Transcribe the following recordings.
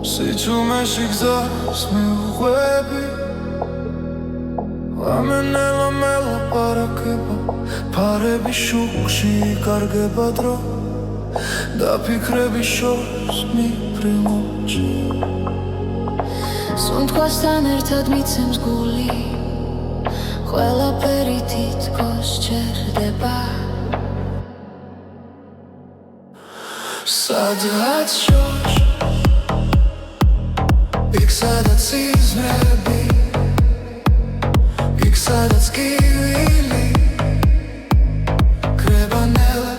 სიჩუმეში გზას მიუყვები ლამენელა მელაპარაკება ფარების შუქში იკარგება დრო და ფიქრების შორს მიფრინოჩი სუნთქვასთან ერთად მიცემს გული ყველაფერი თითქოს ჩერდება სადღაც შორს იქ სადაც სიზმრები იქ სადაც კივილი კრება ნელა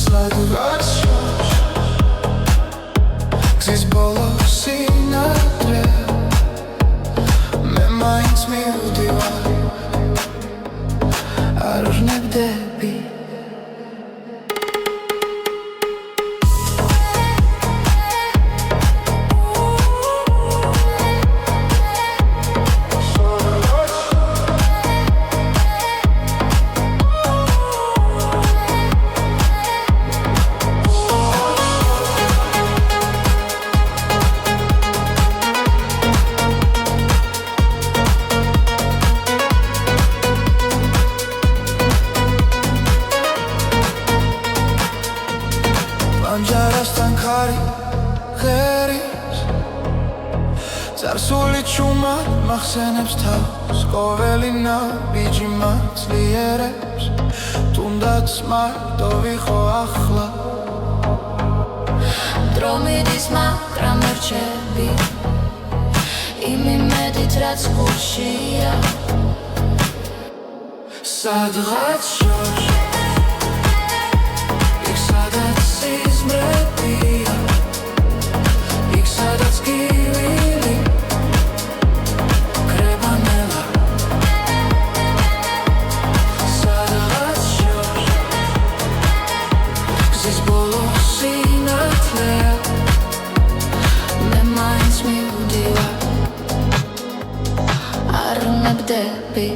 სადღაც შორს გზის ბოლოს სინათლე მე მაინც მივდივარ არ ვნებდები ანჯარასთან ხარი ღერის წარსული ჩუმად მახსენებს თავს ყოველი ნაბიჯი მაძლიერებს თუნდაც მარტო ვიყო ახლა დრო მიდის მაგრამ მერჩები იმ იმედით რაც გულშია სადღაც შორს იქ სადაც სიზმრებია იქ სადაც კივილი კრება ნელა სადღაც შორს გზის ბოლოს სინათლეა მე მაინც მივდივარ არ ვნებდები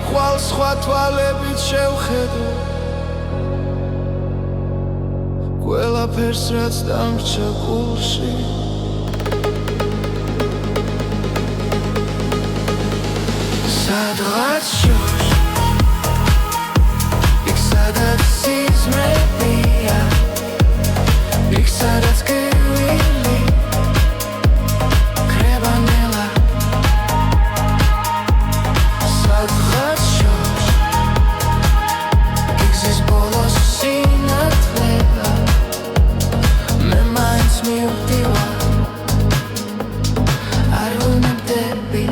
ხვალ სხვა თვალებით შევხედო ყველაფერს რაც დამრჩა გულში სადღაც შორს იქ სადაც სიზმრებია იქ სადაც კივილი კრება ნელა სადღაც შორს იქ გზის ბოლოს სინათლეა მე მაინც მივდივარ არ ვნებდები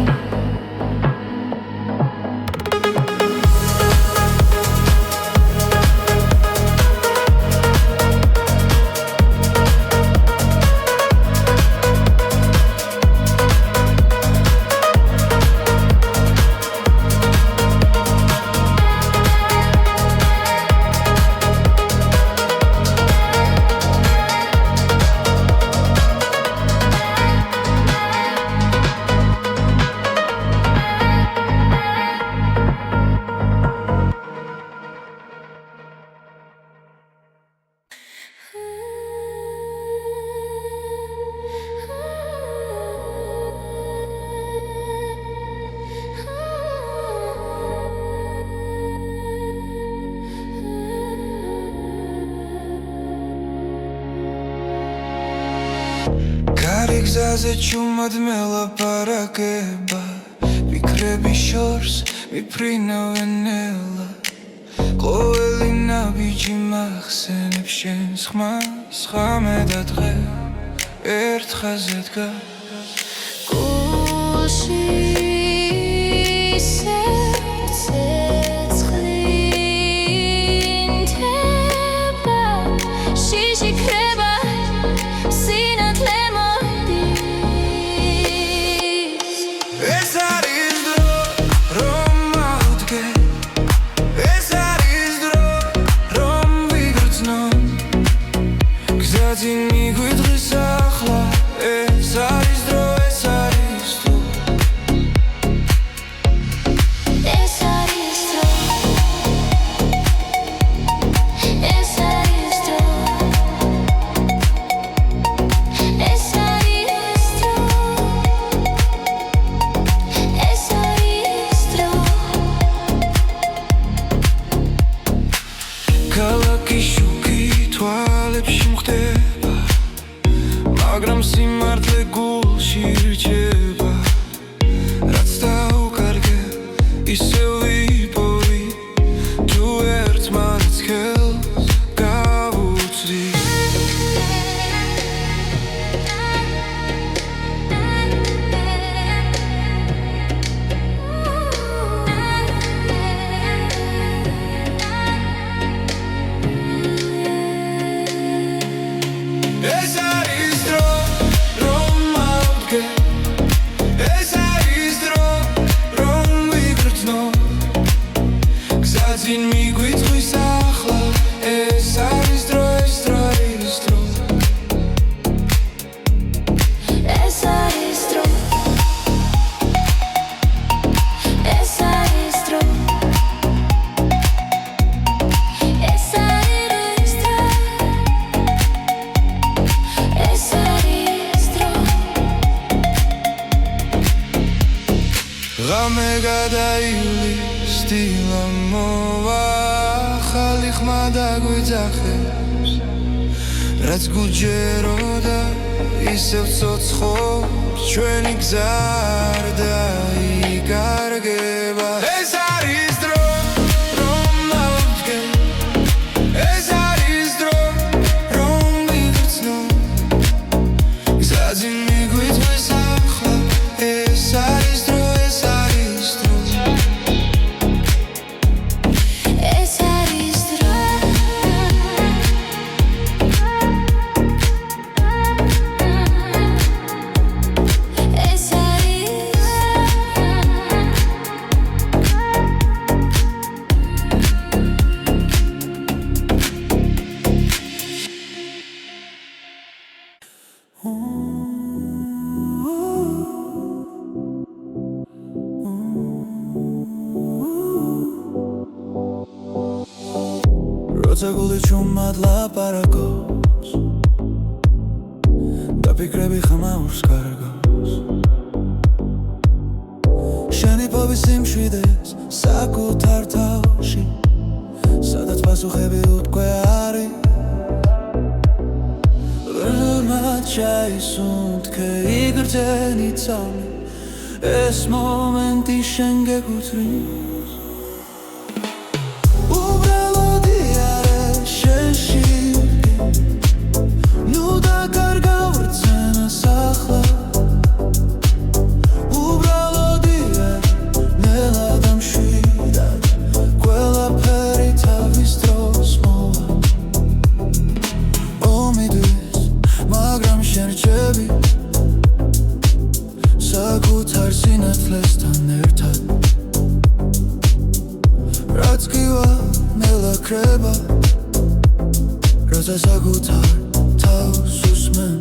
გზაზე ჩუმად მელაპარაკება ფიქრების შორს მიფრინავენ ნელა ყოველი ბიჭი მახსენებ შენს ხმას ხამე და დღე ერთ ხაზზე დგას გულში მაგრამ სიმართლე გულში რჩება რაც დაუკარგე ისევ ვიპოვი თუ ერთმანეთს ხელს გავუწვდი ეს არის დრო რომ ავდგე ეს არის დრო რომ ვიგრძნო გზაზე მიგვითღვის ახლა ეს არის დრო ეს დრო არის დრო ეს არის დრო ეს არის დრო ეს არის დრო ეს არის დრო ღამე გადაივლის დილა მოვა ახალი ხმა დაგვიძახებს რაც გულჯეროდა ისევ ცოცხობს ჩვენი გზა არ დაიკარგება ეს არის დრო რომ ავდგე ეს არის დრო რომ ვიგრძნო გზაზე მიგვითღვის ახლა ეს არის დრო ეს არის დრო ეს არის დრო ეს როცა გული ჩუმად ლაპარაკობს და ფიქრები ხმაურს კარგავს შენი ფობის სიმშვიდეს საკუთარ თავში სადაც პასუხები უთქვე არის ვერმად ჩაისუნთქე იგრძენი ცალმი ეს მომენტი შენ გეკუთვნის საკუთარ სინათლესთან ერთად რაც გივა ნელა ქრება როცა საკუთარ თავს უსმენ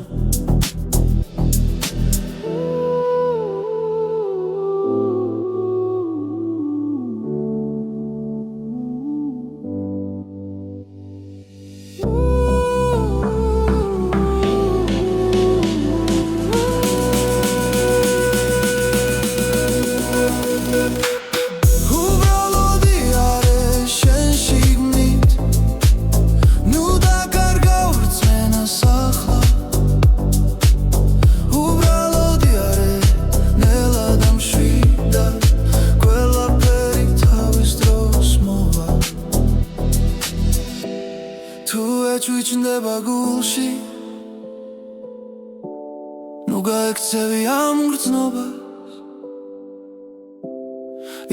ჩუჩნდება გულში ნუ გაექცევი ამ გრძნობას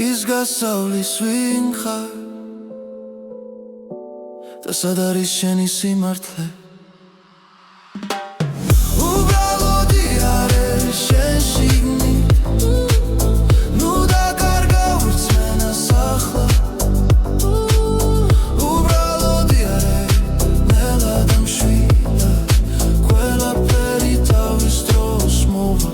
ის გასავლის ვინ ხარ და სად არის შენი სიმართლე უბრალოდი არ არის შენ შიგნით ნუ დაკარგა ვირწმენას ახლა უბრალოდი არ არის ნელა და მშვიდა ყველაფერი თავის დროს მოვა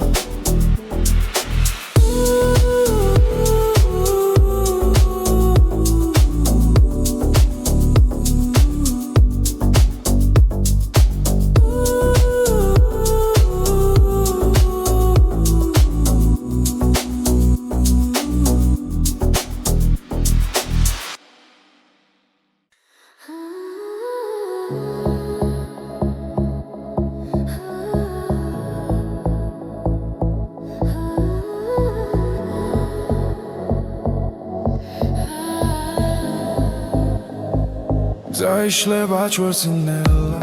Zaişleba çvărținela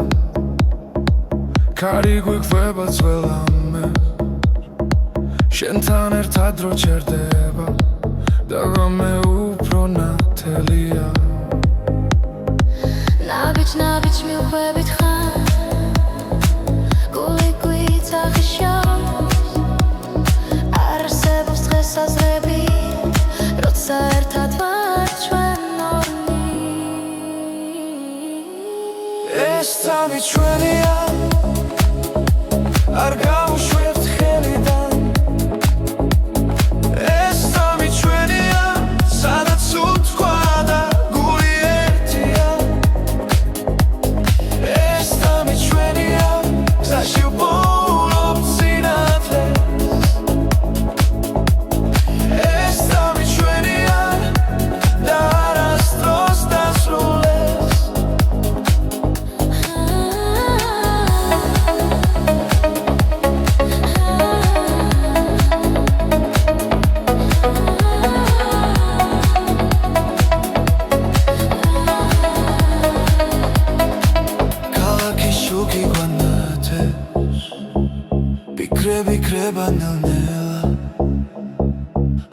Cari guiqveba tzvelame Shentan ertad ro çerdeba Dagame upro natelia ნაბიჯ მივხვებით ხარ გული გვიცახიშავს არ არსებობს დღესაზრები როცა ერთად ვარ ჩვენ ორნი ეს სამი ჩვენია არ გავუშვებთ ხელიდან ეს სამი ჩვენია სადაც უთქვა და გული ერთია ეს სამი ჩვენია გზაში ვპოულობთ სინათლეს ეს სამი ჩვენია და არასდროს დასრულდეს შუქი გვანათებს ფიქრები ქრება ნელ-ნელა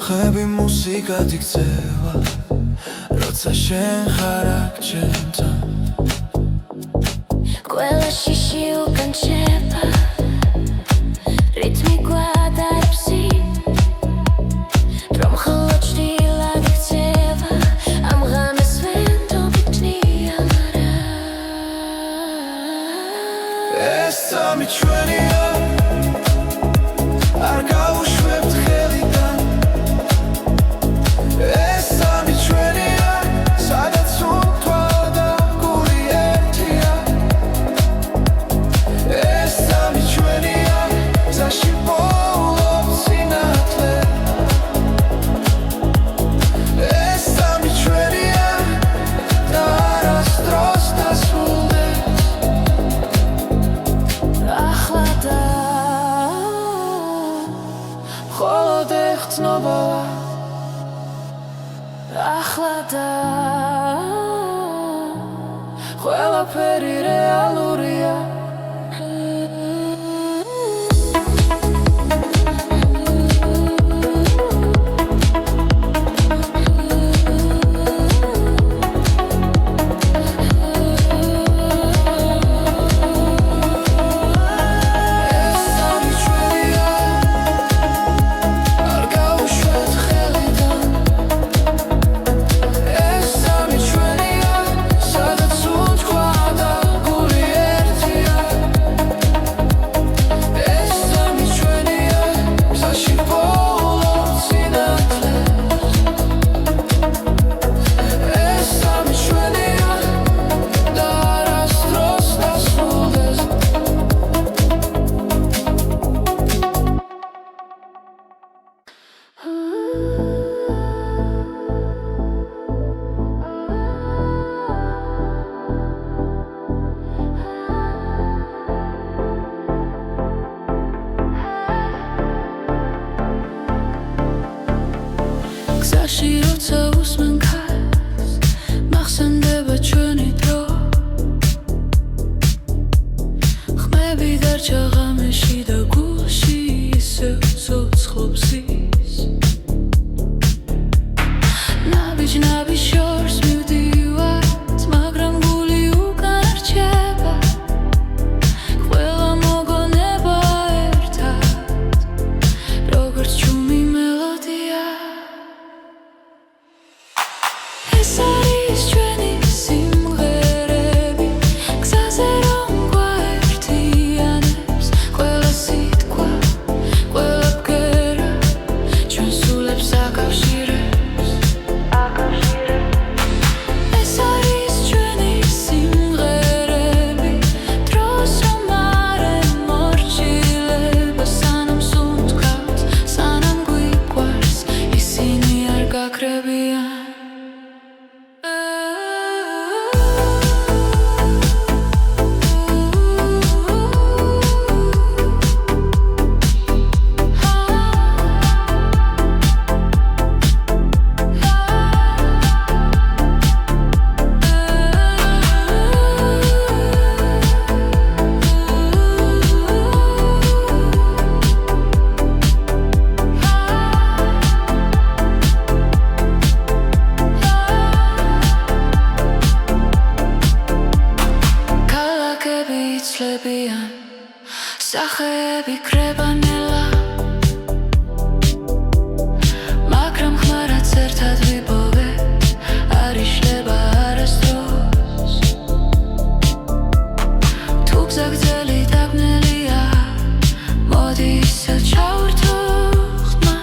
ხები მუსიკად იქცევა როცა შენ ხარ აქ ჩემთან ყველა შიში უკან შეება რითმი გვადარებს რომ ხოლო ჭრილად იქცევა ამ ღამეს ვენდობი ჭნია ეს სამი ჩვენია არ გავუშვებთ ხელიდან ეს სამი ჩვენია სადაც უთქვა და გული ერთია ეს სამი ჩვენია გზაში ვპოულობთ სინათლე ეს სამი ჩვენია და არასდროს დასრულდეს ახლა და მხოლოდ ეხცნობა ახლა და ყველაფერი რეალურია ეს სამი ჩვენია არ გავუშვებთ ხელიდან ეს სამი ჩვენია სადაც უთქვა და გული ერთია არის ჩვენი სიმღერები გზაზე რომ გვაერთიანებს ყველა სიტყვა ყველა ბგერა ჩვენ სულებს აკავშირებს ეს არის ჩვენი სიმღერები დროს რომ არ ემორჩილება სანამ სუნთქავთ სანამ გვიყვარს ისინი არ გაქრებიან ქალაქები იცლებიან სახეები კრებანელა მაგრამ ხმარად ერთად ვიპოვეთ არ იშლება არასდროს თუ გზა გრძელი დაბნელია მოდი ისევ ჩავერთო ხმა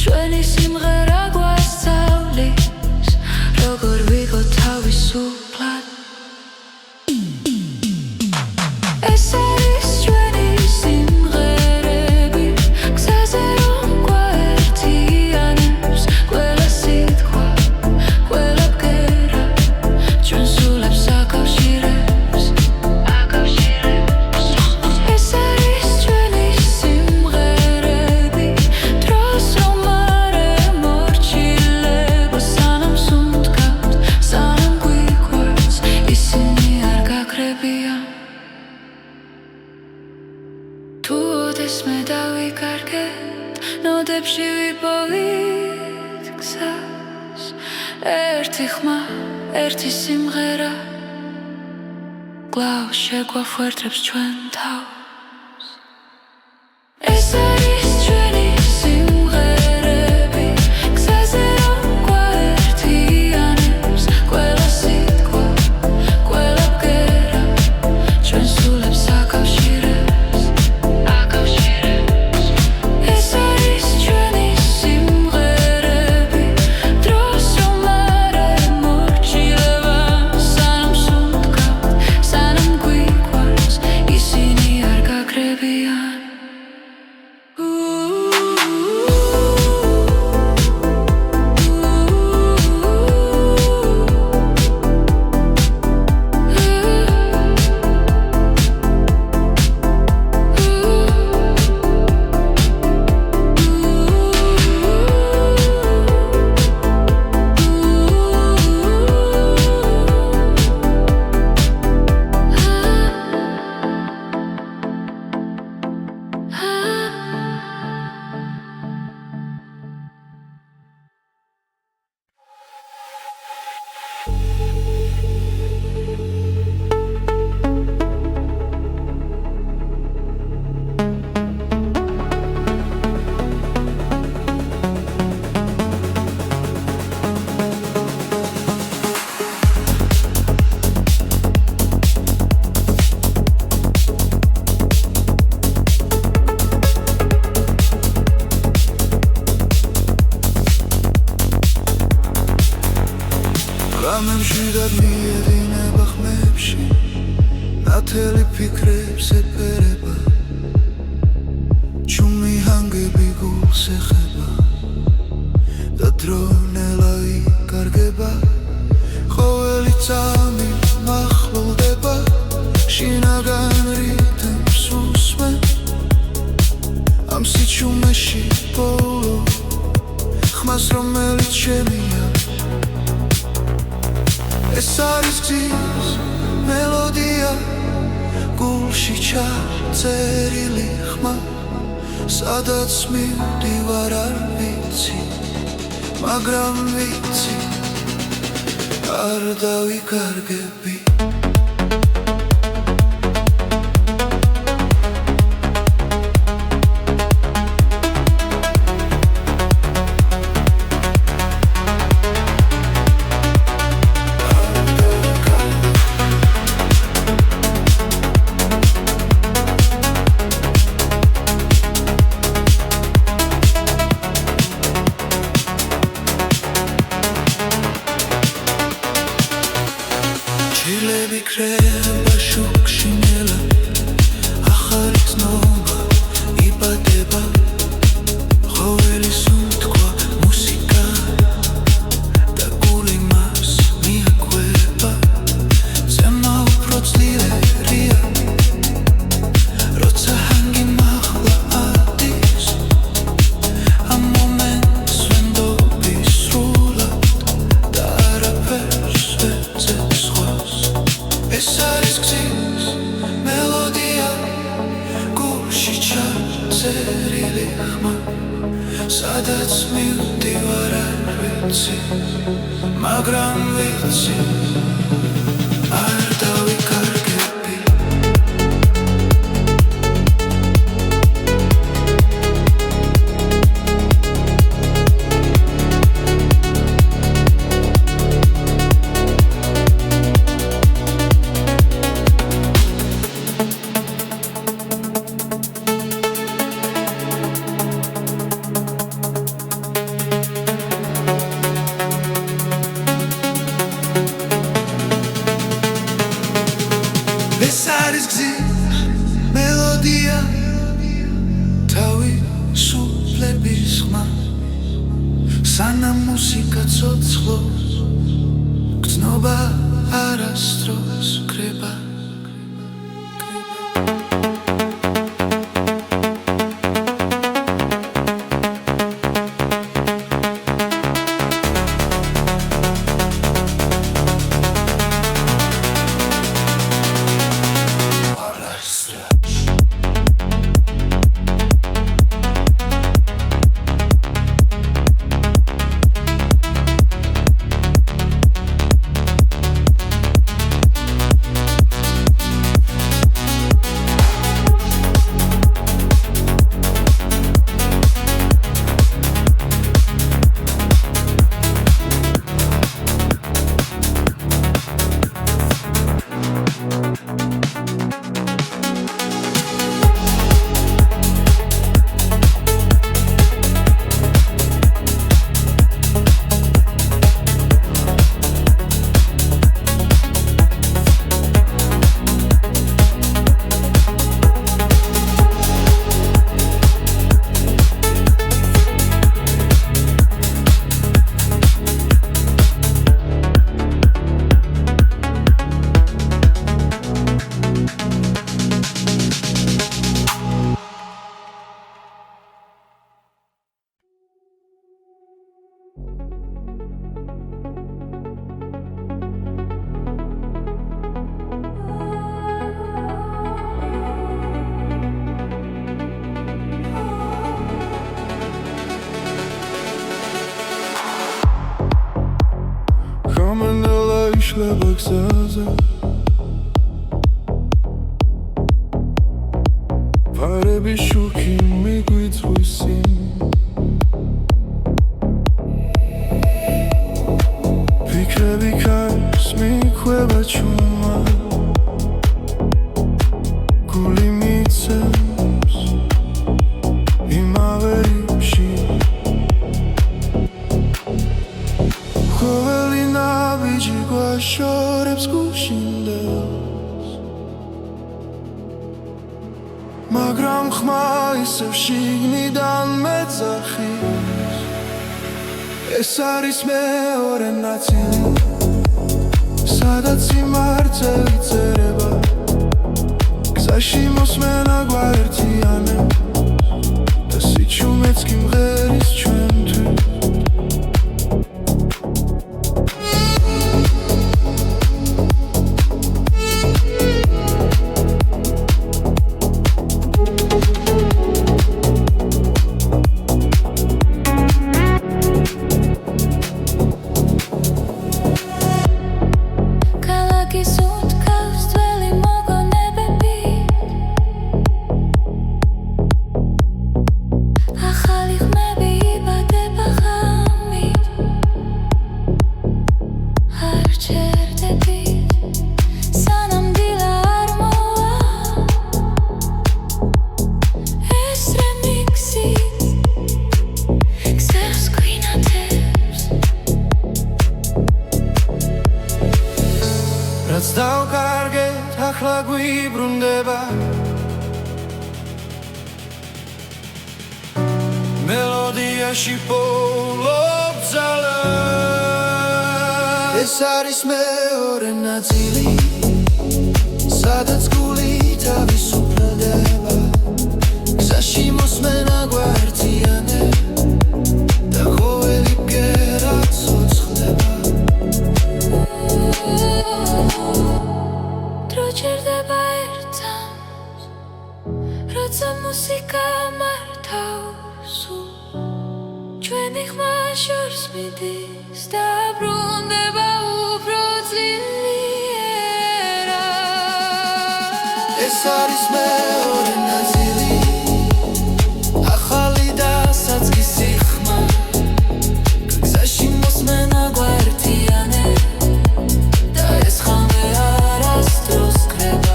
ჩვენი სიმღერა გვასწავლის როგორ ვიყო თავისუფლად ეს არის ჩვენი სიმღერები გზაზე რომ გვაერთიანებს ყველა სიტყვა ყველა ბგერა ჩვენ სულებს აკავშირებს ეს არის ჩვენი სიმღერები დროს რომ არ ემორჩილება სანამ სუნთქავთ სანამ გვიყვარს ისინი არ გაქრებიან თუ ოდესმე დავიკარგეთ ნოდებში ვიპოვით გზას ერთი ხმა ერთი სიმღერა კვლავ შეგვაფუერდებს ჩვენ თავს ეს არის ჩვენი სიმღერები გზაზე რომ გვაერთიანებს ყველა სიტყვა ყველა ბგერა ჩვენ სულებს აკავშირებს ეს არის ჩვენი სიმღერები დროს რომ არ ემორჩილება სანამ სუნთქავთ სანამ გვიყვარს ისინი არ გაქრებიან ღამებში დადმიერინება ხმებში ნათელი ფიქრებს ეფერება ჩუმი ჰანგები გულს ეხება და დრონელა იკარგება ყოველი წამი მახლულდება შინაგან რითმს უსმენ ამ სიჩუმეში ბოლო ხმას რომელიც შემია ეს არის გზის მელოდია გულში ჩაწერილი ხმა სადაც მივდივარ არ ვიცი მაგრამ ვიცი არ დავიკარგები ჭირლები ქრება შუქში ნელა ახალი ცნობა იბადება ხოველი სუნთქვა მუსიკა და გული მას მიაკვება ზემო უფრო ძლიერია როცა ჰანგი მაღლა ადის ამ მომენტს ვენდობი სრულად და არაფერს ვეძებ სხვას ეს არის გზის მელოდია გულში ჩაწერილი ხმა სადაც მივდივარ არ ვიცი მაგრამ ვიცი არ დავიკარგები ეს არის გზის მელოდია თავისუფლების ხმა სანამ მუსიკა ცოცხლობს გრძნობა არასდროს კრება გამენელა იშლება გზაზე ფარები შუქი მიგვიწვისი ფიქრები ქარს მიხვება ჩუმა გული მიცემს იმავე რიფში ხოველი ნაბიჯი გვაშორებს გუშინდელს მაგრამ ხმა ისევ შიგნიდან მეძახის ეს არის მეორე ნაწილი სადაც სიმართლე იწერება გზაში მოსმენა გვაერთიანებს და სიჩუმეც კი მღერის ჩვენთვის რაც დავკარგეთ ახლა გვიბრუნდება მელოდიაში პოულობ ძალა ეს არის მეორე ნაწილი სადაც გული თავისუფლდება გზაში მოსმენა გვერდიანე და ყოველი ბგერა ცოცხლდება დრო ჩერდება ერთად როცა მუსიკა მართავს ჩვენი ხმა შორს მიდის და ბრუნდება უფრო ძლიერად ეს არის მეორე ნაწილი ახალი და საწყისი ხმა გზაში მოსმენა გვერდიანე და ეს ხამე არასდროს კრება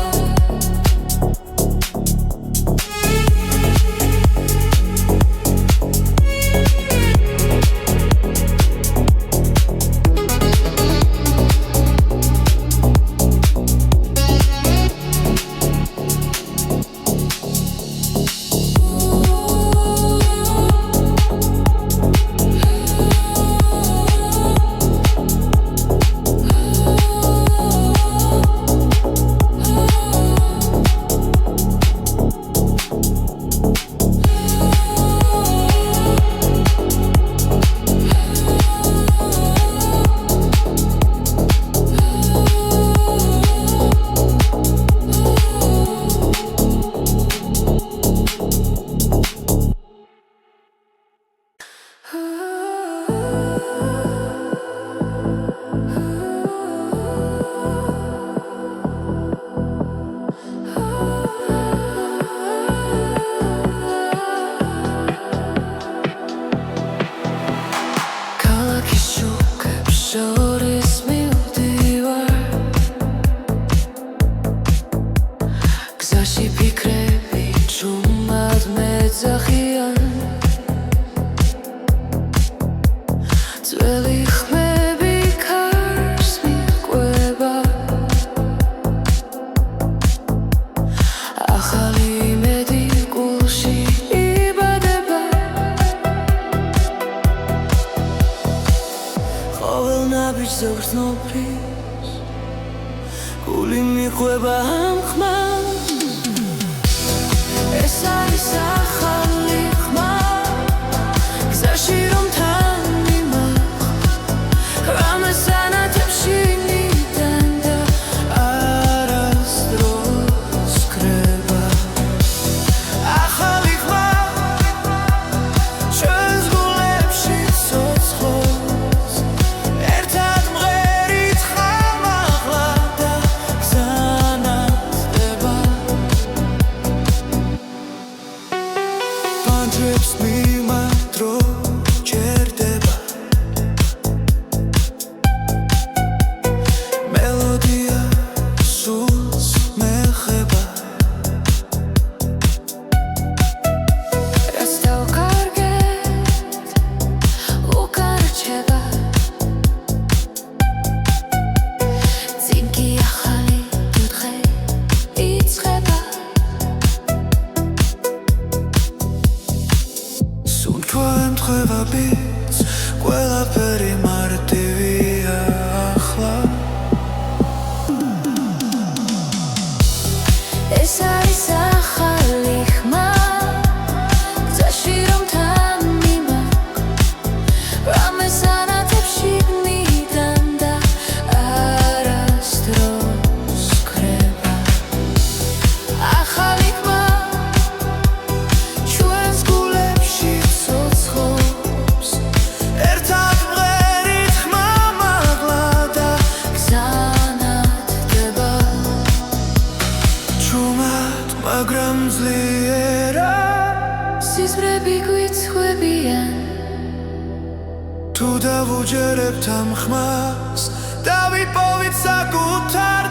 გული მიყვება ამ ხმას ეს არის ახალი ხმა გზაში რომ თან მიმაყ რამეს ანათებში მიდან და არასდროს კრება ახალი ხმა ჩვენს გულებში ცოცხლობს ერთად მღერით ხამაღლა და გზანათდება პანჯებს მიმართ დრო ჩერდება მელოდია სულს მეხება რაც დავკარგეთ უკან რჩება ძინგი ახალი თუ დღე იწყება სუნთქვა ემთხვევა ბიძ ყველაფერი მარტივია ახლა ეს არის ახალი ხმა გზაში რომ თან მიმაყ რამეს ანათებში მიდან და არასდროს კრება ახალი ხმა ჩვენს გულებში ცოცხლობს ერთად მღერით ხმამაღლა და გზანათდება ჩუმად მაგრამ ძლიერად სიზმრები გვიცხვებიან თუ დავუჯერებთ ამ ხმას დავიპოვით საკუთარ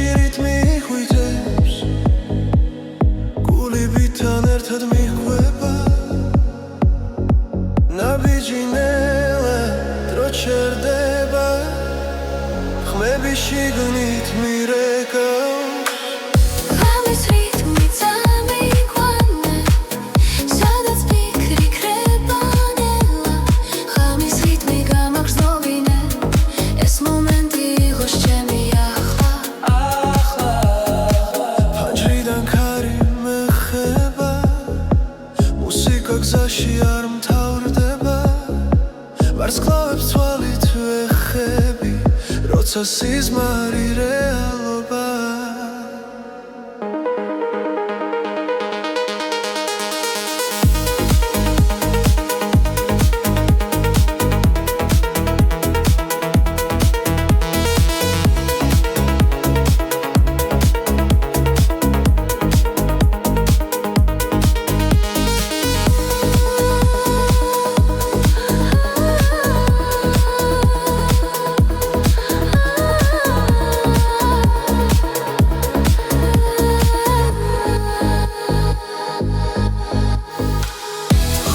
შირით მიხვიტებს გულიბთან ერთად მიხვება ნაბიჯინელა დრო ჩერდება ხმები შიგნით მირეკავს ღამის რითმი წამიყვანე სადაც ფიქრი ქრება ნელა ღამის რითმი გამაგრძნობინე ეს მომენტი იყოს ჩემი ახლა ფანჯრიდან ქარი მეხება მუსიკა გზაში არ მთავრდება ვარსკვლავებს თვალით ვეხები როცა სიზმარი რეალობა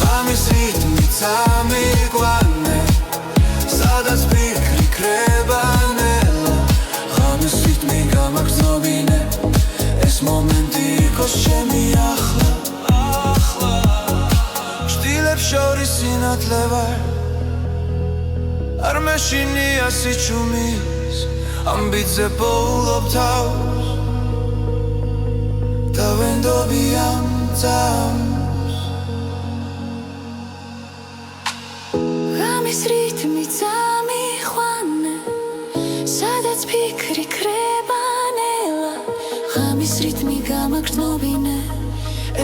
ღამის რითმი წამიყვანე სადაც ფიქრი ქრება ნელა ღამის რითმი გამაგრძნობინე ეს მომენტი იყოს ჩემი ახლა შტილებს შორის სინათლე ვარ არ მეშინია სიჩუმის ამბიძე პოულობ თავს და ვენდობი ამ წამს ღამის რითმი წამიყვანე სადაც ფიქრი ქრება ნელა ღამის რითმი გამაგრძნობინე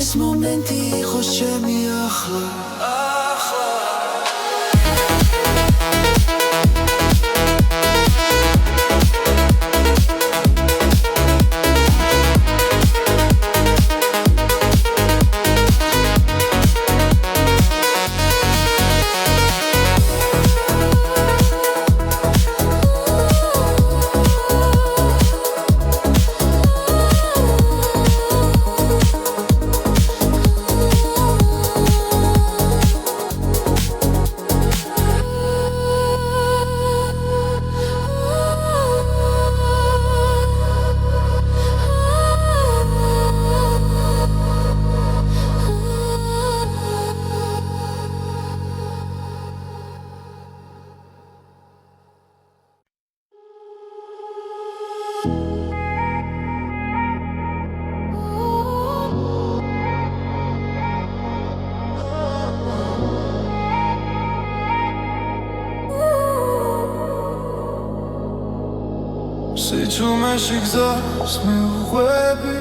ეს მომენტი იყოს ჩემი ახლა სიჩუმეში გზას მიუყვები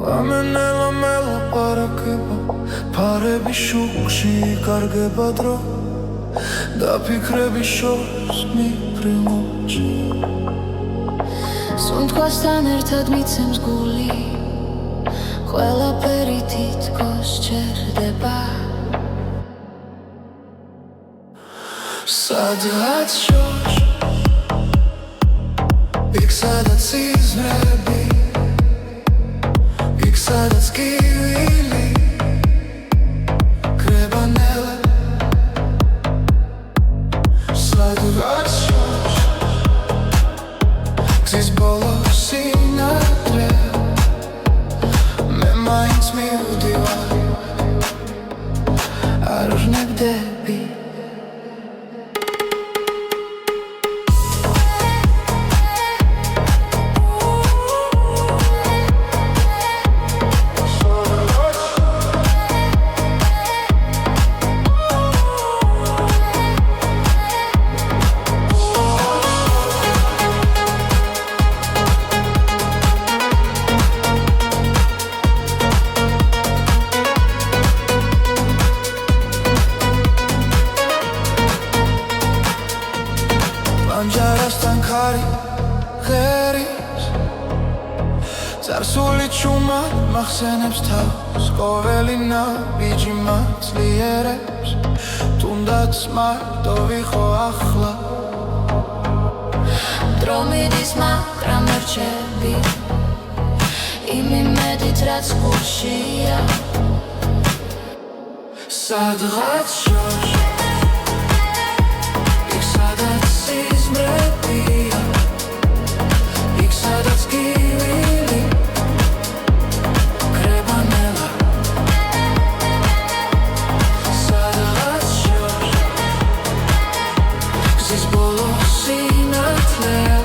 ლამენელა მელაპარაკება ფარების შუქში იკარგება დრო და ფიქრების შორს მიფრინოჩი სუნთქვასთან ერთად მიცემს გული ყველაფერი თითქოს ჩერდება სადღაც შორს იქ სადაც სიზმრები იქ სადაც კივილი ქრება ნელა სადღაც შორს გზის ბოლოს სინათლე მე მაინც მივდივარ არ ვნებდები ანჯარასთან ხარი ღერის წარსული ჩუმა მახსენებს თავს ყოველი ნაბიჯი მაცლიერებს თუნდაც მარტო ვიყო ახლა დრო რომ იდის მაგრამ რჩები იმ იმედით რაც გულშია სადღაც შორს იქ სადაც სიზმრებია იქ სადაც გივილი კრება ნელა სადღაც შორს გზის ბოლო სინათლეა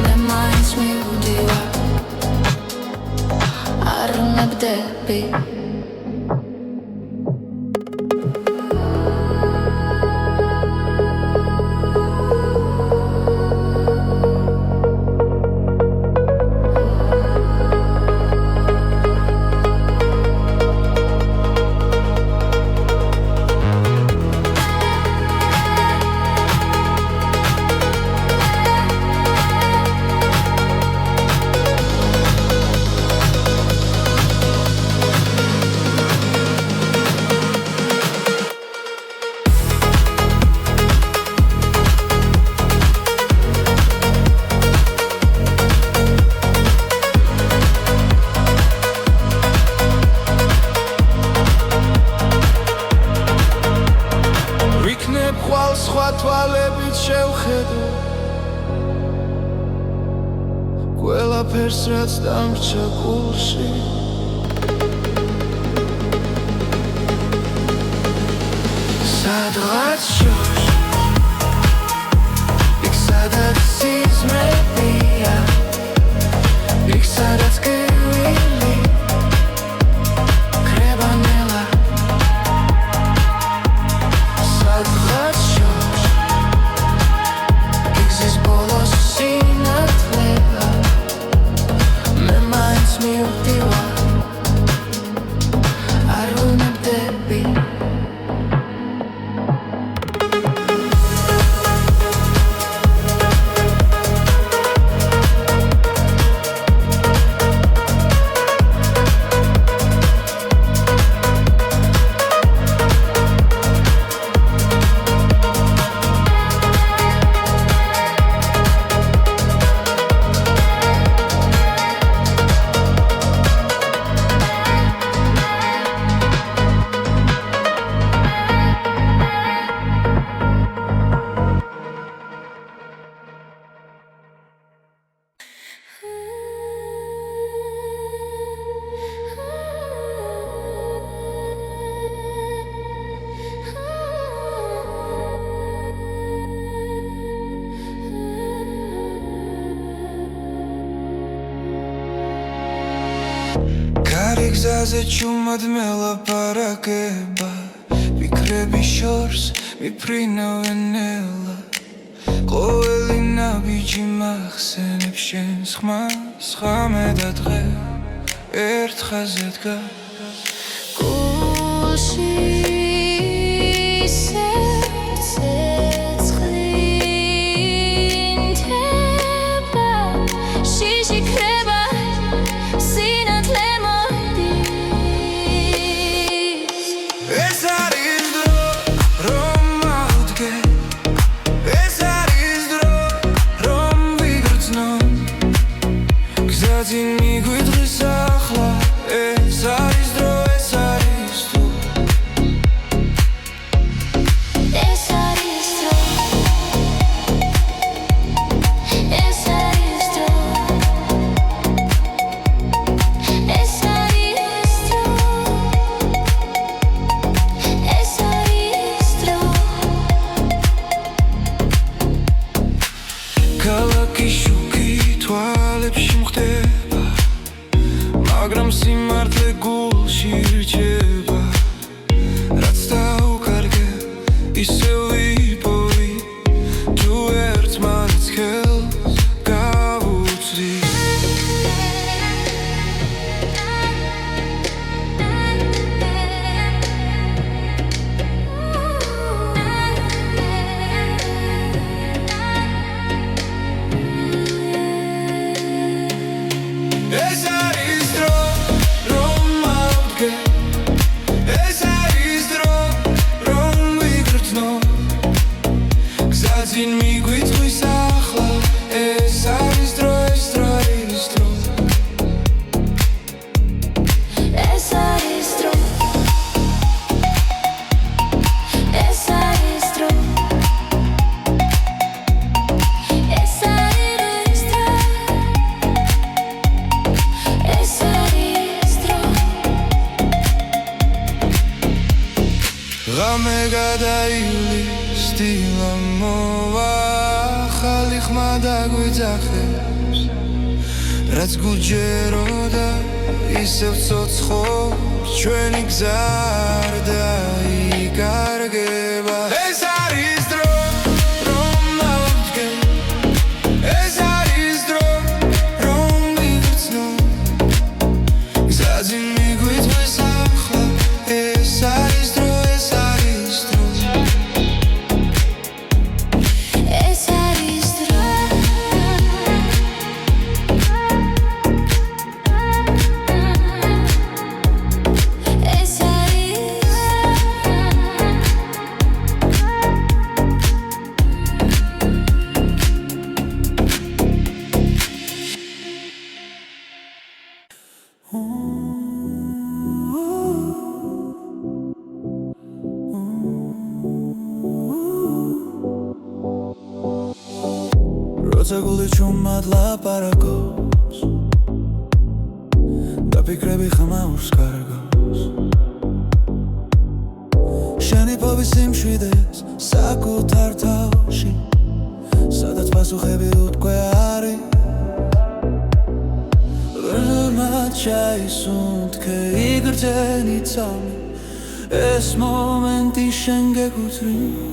მე მაინც მივდივარ არ ნებდები ხვალ სხვა თვალებით შევხედო ყველაფერს რაც დამრჩა გულში სადღაც შორს იქ სადაც სიზმრებია იქ სადაც გივილი კრება ნელა სადღაც შორს იქ გზის ბოლო სინათლეა მე მაინც მივდივარ არ ვნებდები გზაზე ჩუმად მელაპარაკება ფიქრების შორს მიფრინავენ ნელა ყოველი ნაბიჯი მახსენებს შენს ხმას ხამე და დღე ერთ ხაზზე დგას გულში სერце ცხლინდება შიში კრება სინათლე ეს არის დრო რომ ავდგე ეს არის დრო რომ ვიგრძნო გზაზე მიგვიდღის ახლა ეს არის დრო ეს არის თუ ეს არის დრო ეს არის დრო ეს არის დრო ეს არის დრო ქალაქი შუქი თვალებში მხდება გადაივლის დილა მოვა ახალი ხმა დაგვიძახებს რაც გულჯეროდა ისევ ცოცხობს ჩვენი გზა არ დაიკარგება ეს არის დრო რომ მოვდგენ ეს არის დრო რომ მივცნო გზაზე მიგვიწვეს ახლა ეს არის დრო გული ჩუმად ლაპარაკობს და ფიქრები ხმაურს კარგავს შენი ფობის სიმშვიდეს საკუთარ თავში სადაც პასუხები უთქვე არის ვერმად ჩაისუნთქე იგრძენი ცამი ეს მომენტი შენ გეკუთვნის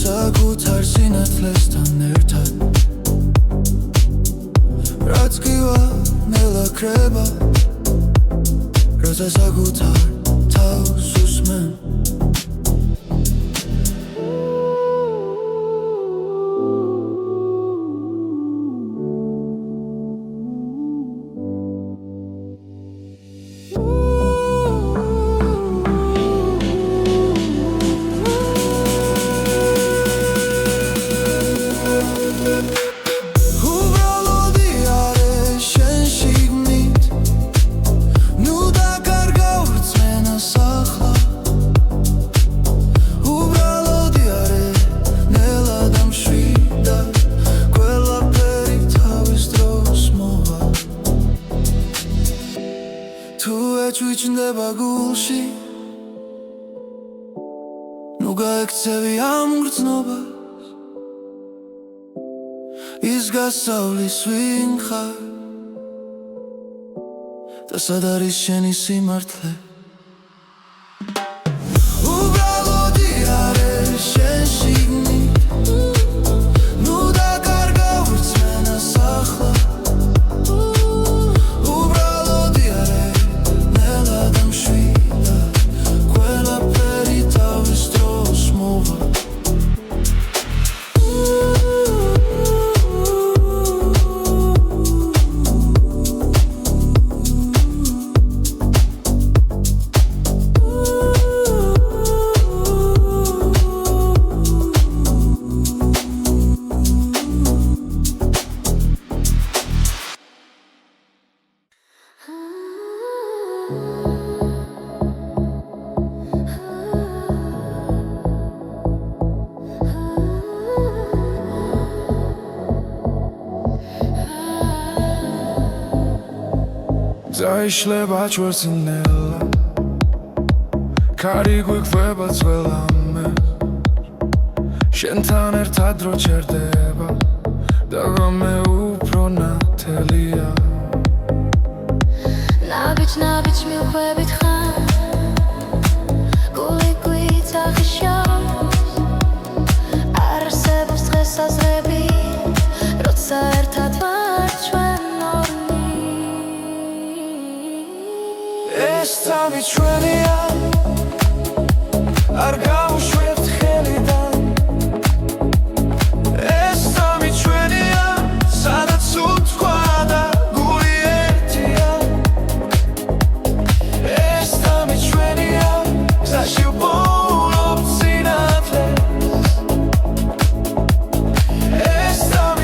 საკუთარ სინათლესთან ერთად რაც გივა ნელა ქრება როცა საკუთარ თავს უსმენ ჩუჩნდება გულში ნუ გაექცევი ამ გრძნობას ის გასავლის ვინ ხარ და სად არის შენი სიმართლე უბრალოდი არის შენ შიგნით ნუ დაკარგავ რწმენას ახლა Zaişleba çvörsinella Kari guiqveba zvelame Shentan ertad ro çerdeba Dagame upro natelia Nabic mi uqvebit xan Guli guitzahishos Arsebus dres azrebi Rotsa ertad var çven ეს სამი ჩვენია არ გავუშვებთ ხელიდან ეს სამი ჩვენია სადაც უთქვა და გული ერთია ეს სამი ჩვენია გზაში ვპოულობ სინათლეს ეს სამი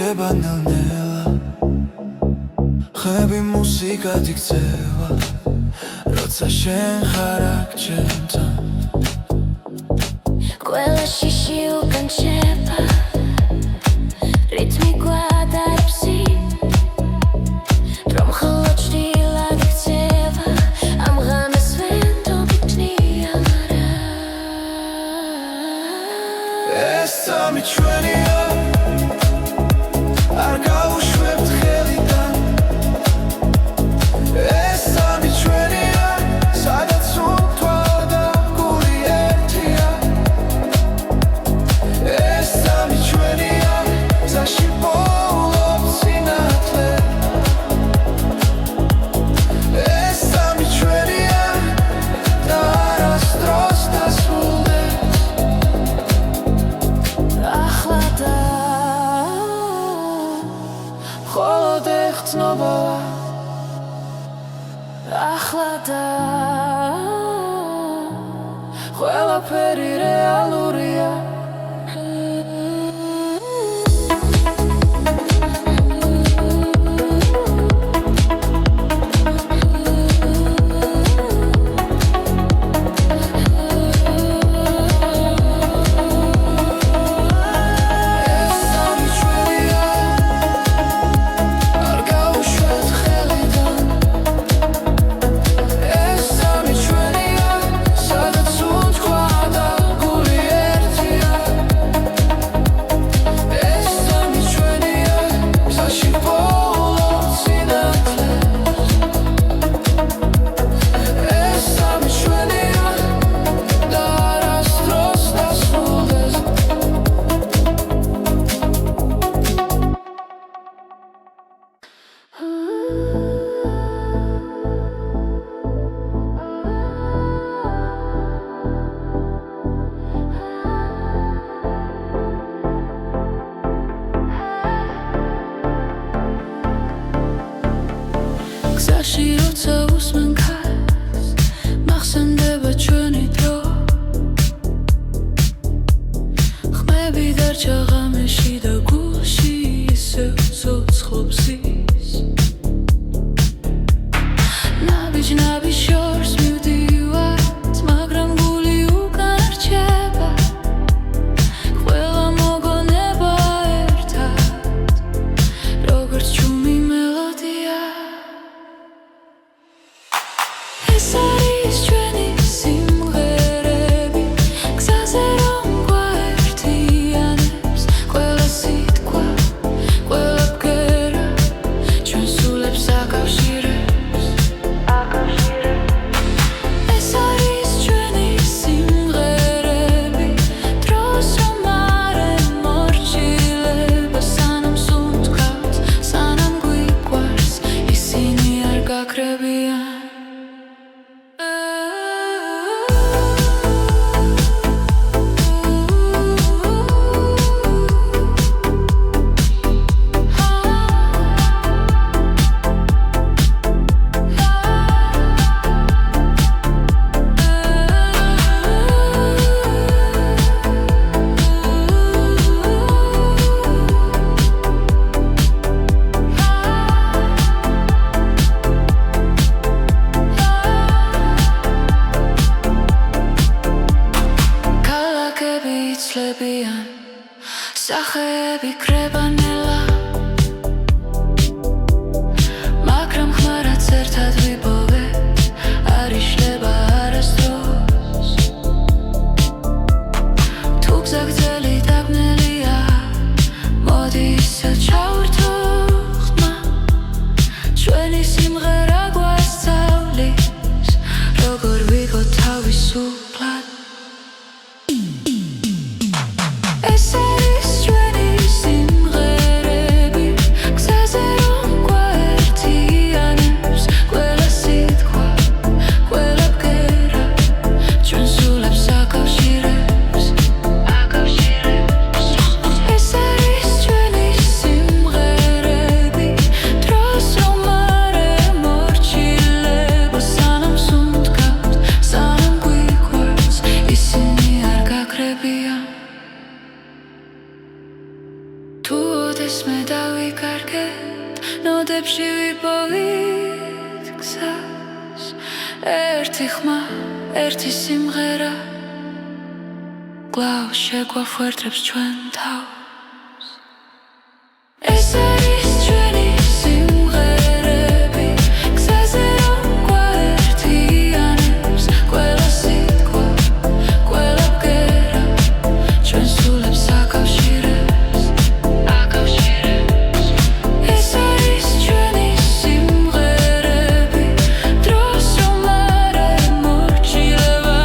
ირგება ნელ-ნელა ხები მუსიკად იქცევა როცა შენ ხარ აქ ჩემთან ყველა შიში უკან შეება რითმი გვადარებს რომ მხოლოდ ჭრილად იქცევა ამ ღამეს ვენდობი ჭნია მარა ეს სამი ჩვენია არ გავუშვებთ ხელიდან ეს სამი ჩვენია სადაც უთვა და გული ერთია ეს სამი ჩვენია გზაში პოულობ სინათლე ეს სამი ჩვენია და არასდროს დასრულდეს ახლა და მხოლოდ ეხცნობოა ახლა და ყველაფერი რეალურია ეს სამი ჩვენია არ გავუშვებთ ხელიდან ეს სამი ჩვენია სადაც უთქვა და გული ერთია ეს სამი ჩვენია გზაში პოულობ სინათლე ეს სამი ჩვენია და არასდროს დასრულდეს გზაში როცა უსმენ ქარს მახსენდება ჩვენი დრო ხმები დარჩა ღამეში და გულში ისევ ცოცხლობს ის ნაბიჯ შორს მივდივართ მაგრამ გული უკან რჩება ყველა მოგონება ერთად როგორც ჩუმი მელოდია ეს არის ჩვენი სიმღერები გზაზე რომ გვაერთიანებს ყველა სიტყვა ყველა ბგერა ჩვენ სულებს აკავშირებს ეს არის ჩვენი სიმღერები დროს რომ არ ემორჩილება სანამ სუნთქავთ სანამ გვიყვარს ისინი არ გაქრებიან ქალაქები იცვლებიან სახეები კრებანელა მაგრამ ხმარაც ერთად ვიპოვეთ არ იშლება არასდროს თუ გზა გრძელი დაბნელია მოდი ისევ ჩავერთო ხმა ჩვენი სიმღერა გვასწავლის როგორ ვიღო თავისუფლად ეს არის ჩვენი სიმღერები გზაზე რომ გვაერთიანებს ყველა სიტყვა ყველა ბგერა ჩვენ სულებს აკავშირებს ეს არის ჩვენი სიმღერები დროს რომ არ ემორჩილება სანამ სუნთქავთ სანამ გვიყვარს ისინი არ გაქრებიან თვის მე დავიკარგეთ ნოდებში ვიპოვით გზას ერთი ხმა ერთი სიმღერა კлау შეგვახვერდებს ჩვენ თავს ეს არის ჩვენი სიმღერები გზაზე რომ გვაერთიანებს ყველა სიტყვა ყველა ბგერა ჩვენ სულებს აკავშირებს ეს არის ჩვენი სიმღერები დროს რომ არ ემორჩილება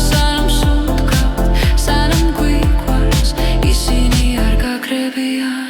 სანამ სუნთქავთ სანამ გვიყვარს ისინი არ გაგრებიან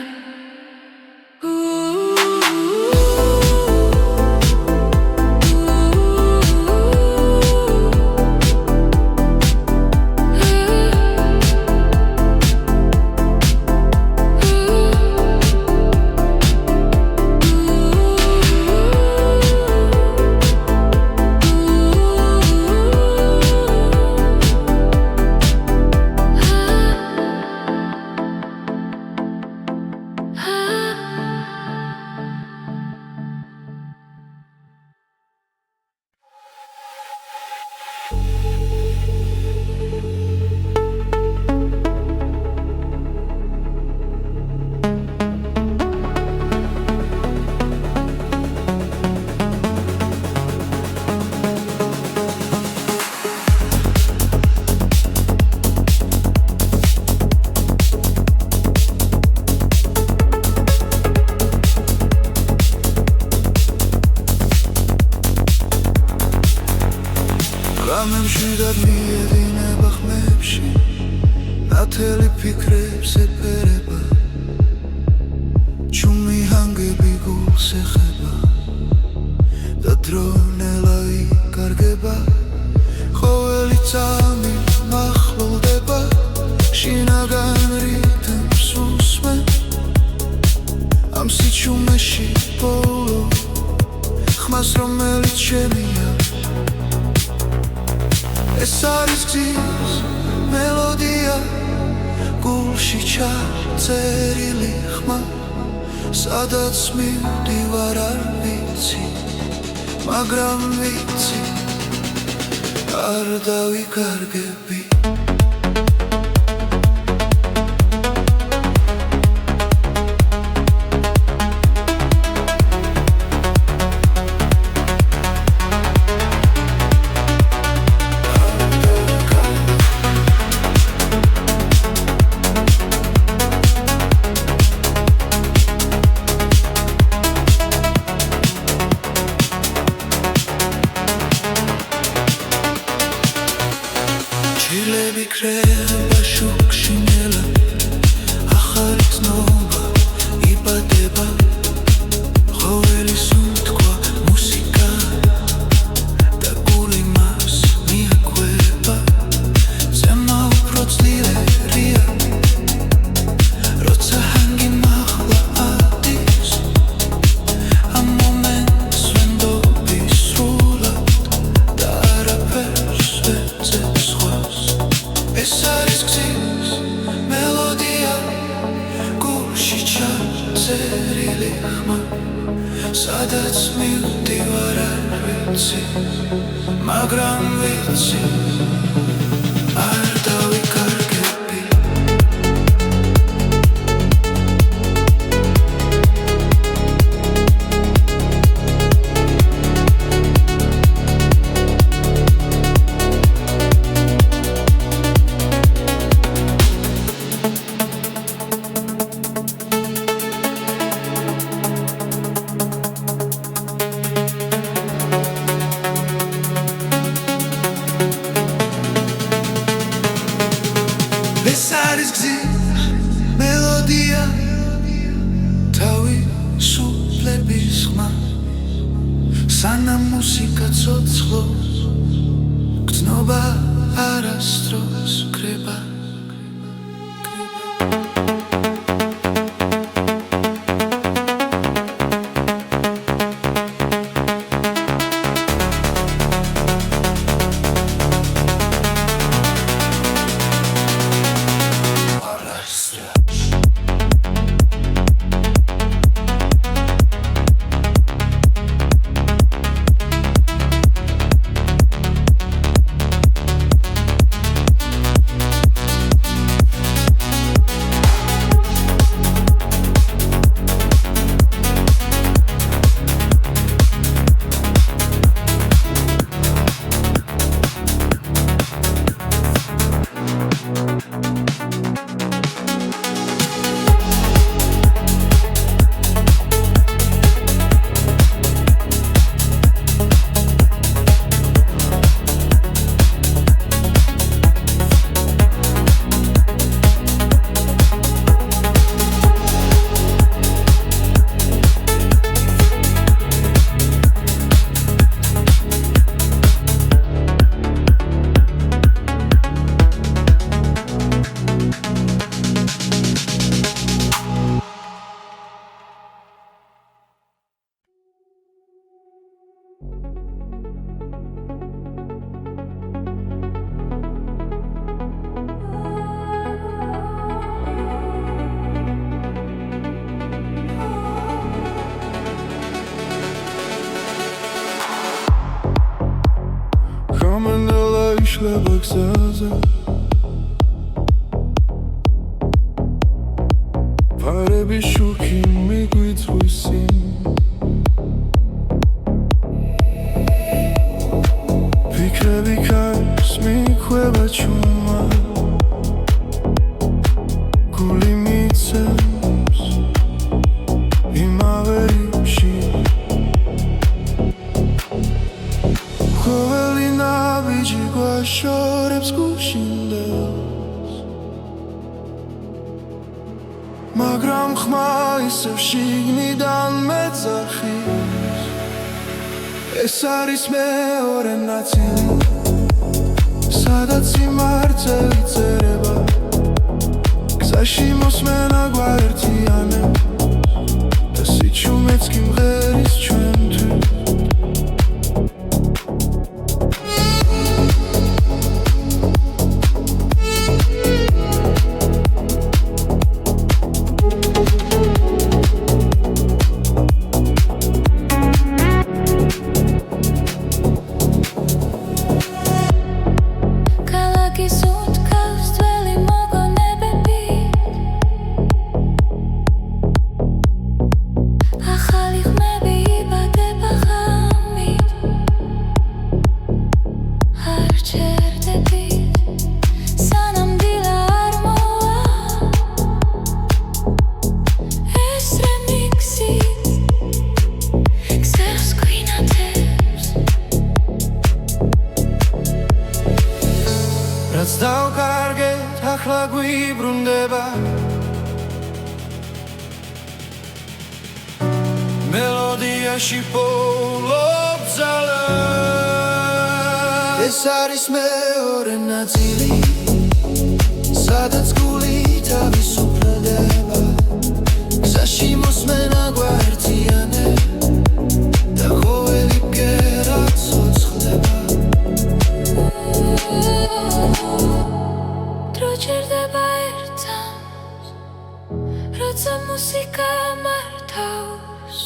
მშვიდად მიედინება ხმებში ნათელი ფიქრებს ეფერება ჩუმი ჰანგები გულს ეხება და დრონელა იკარგება ყოველი წამი მახლულდება შინაგან რიტმს უსმენ ამ სიჩუმეში ბოლო ხმას რომელიც შემია ეს არის გზის მელოდია გულში ჩაწერილი ხმა სადაც მივდივარ არ ვიცი მაგრამ ვიცი არ დავიკარგები ჩილები კრება შუქში ნელა ახალი ცნობა იბადება ყოველი სუნთქვა მუსიკა და გული მას მიაკვება ზემა უფრო ძლიერია როცა ჰანგი მაღლა ადის ამ მომენტს ვენდობი სრულად და არაფერს ვეძებს ეს არის გზის მელოდია გულში ჩაწერილი ხმა სადაც მივდივარ არ ვიცი მაგრამ ვიცი არ დავიკარგები ეს არის გზის მელოდია თავისუფლების ხმა სანამ მუსიკა ცოცხლობს გრძნობა არასდროს კრება იშლება გზაზე ფარების შუქი მიგვიწვის წინ ფიქრები კარს მიხვება ჩუმა გული მიცემს იმავე რიფში ყოველი ნაბიჯი გვაშორებს გუშინდელს მაგრამ ხმა ისევ შიგნიდან მეძახის ეს არის მეორე ნაწილი სადაც სიმართლე წერება გზაში მოსმენა გვაერთიანებს და სიჩუმეც კი მღერის ჩვენთვის რაც დავკარგეთ ახლა გვიბრუნდება მელოდიაში პოულობ ძალას ეს არის მეორე ნაწილი სადაც გული თავისუფლდება გზაში მოსმენა გვაერთიანებს და ყოველი ბგერა ცოცხლდება დრო ჩერდება ერთად როცა მუსიკა მართავს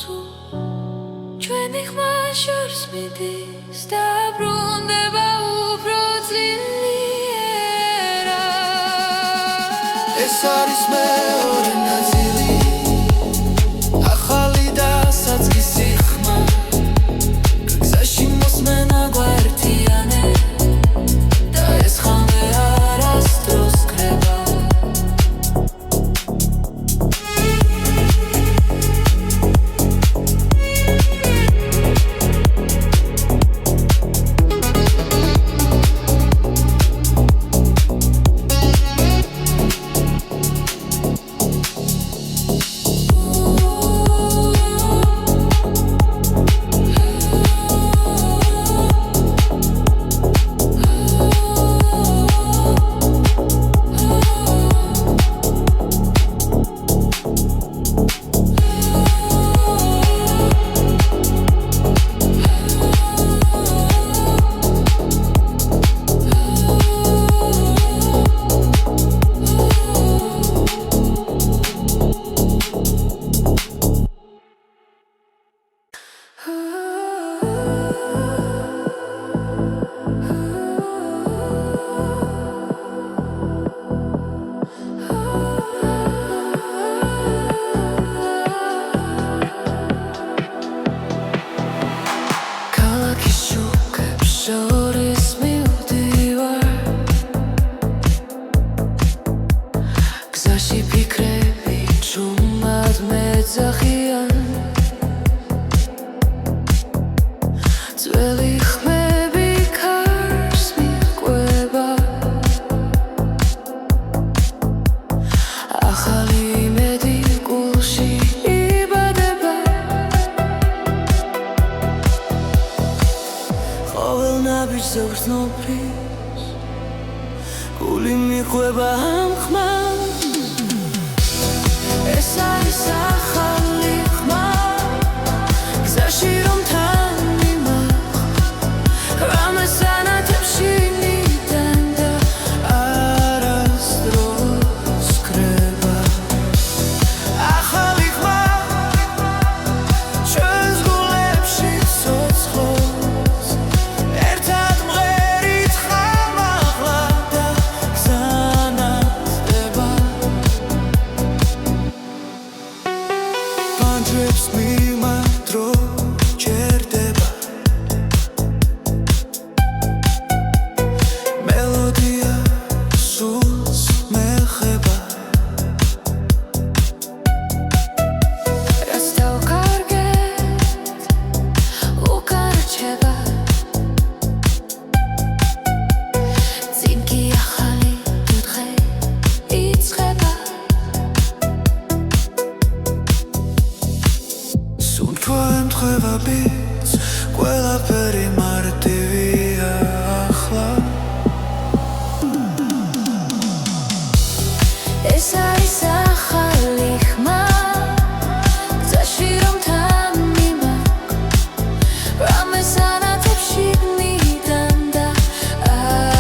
ჩვენი ხმა შორს მიდის და ბრუნდება უფრო ძლიერად ეს არის მეორე ნაწილი ახალი და საწყისი ხმა გზაში მოსმენა გვაერთიანებს და ეს ხამე არასდროს კრება გული მიყვება ამ ხმას ეს არის ახალი ხმა გზაში რომ თან მიმახვ რამეს ანათებში მიდან და არასდროს კრება ახალი ხმა ჩვენს გულებში ცოცხლობს ერთად მღერით ხამა ეს არის ახალი ხმა გზაში რომ თან მიმაქვს რამეს ანათებს შიგნიდან და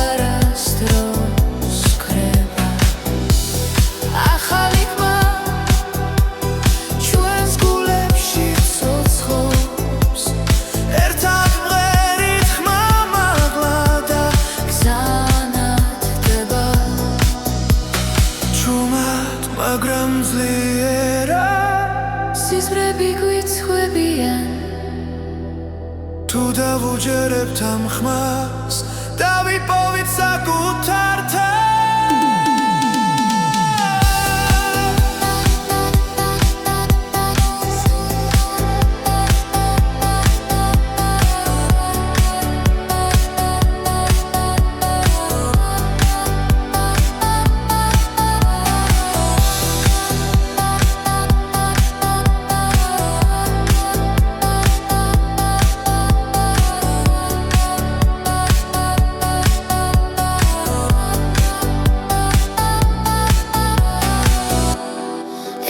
არასდროს ქრება ახალი ხმა ჩვენს გულებში ცოცხლობს ერთად მღერით ხმა მაღლა და გზანათდება ჩუმად მაგრამ ძლიერა სიზმრები გვიცხვებიან თუ დავუჯერებთ ამ ხმას დავიპოვით საკუთარ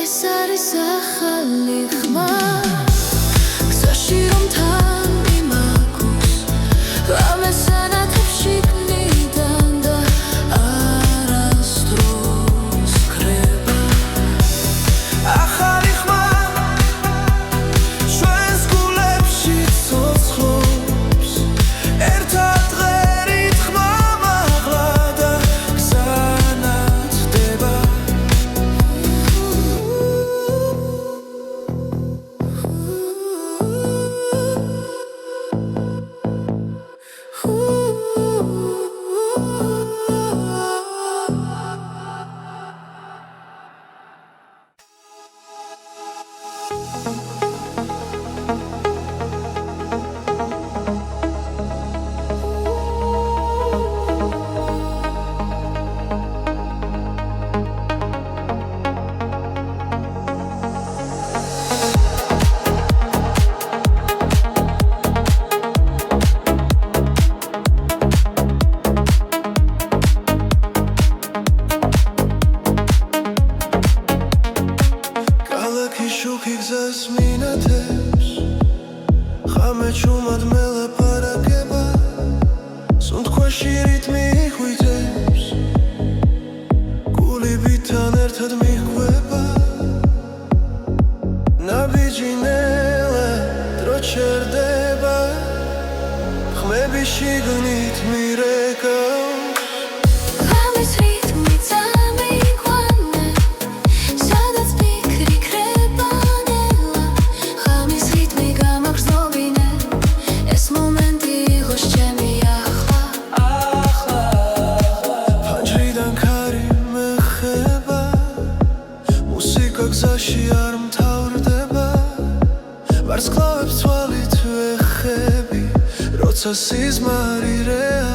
ეს არის ახალი ხმა გზაში რომ თან მიმაქვს რამეს ანათებს შიგნიდან და არასდროს ქრება ახალი ხმა ჩვენს გულებში ცოცხლობს ერთად მღერით ხმა მაღლა და გზანათდება შუქი გზას მინათებს ხამე ჩუმად მელაპარაკება სუნთქვაში რიტმი ხვიტებს გულიბიდან ერთად მიჰყვება ნაბიჯი ნელა დრო ჩერდება ხმები შიგნით მირეკავს ღამის რიტმი წამიყვანა სადაც ფიქრი ქრება ნელა ღამის რიტმი გამაგრძნობინე ეს მომენტი იყოს ჩემი ახლა ფანჯრიდან ქარი მეხება მუსიკა გზაში არ მთავრდება ვარსკვლავებს თვალით ვეხები როცა სიზმარი რეალია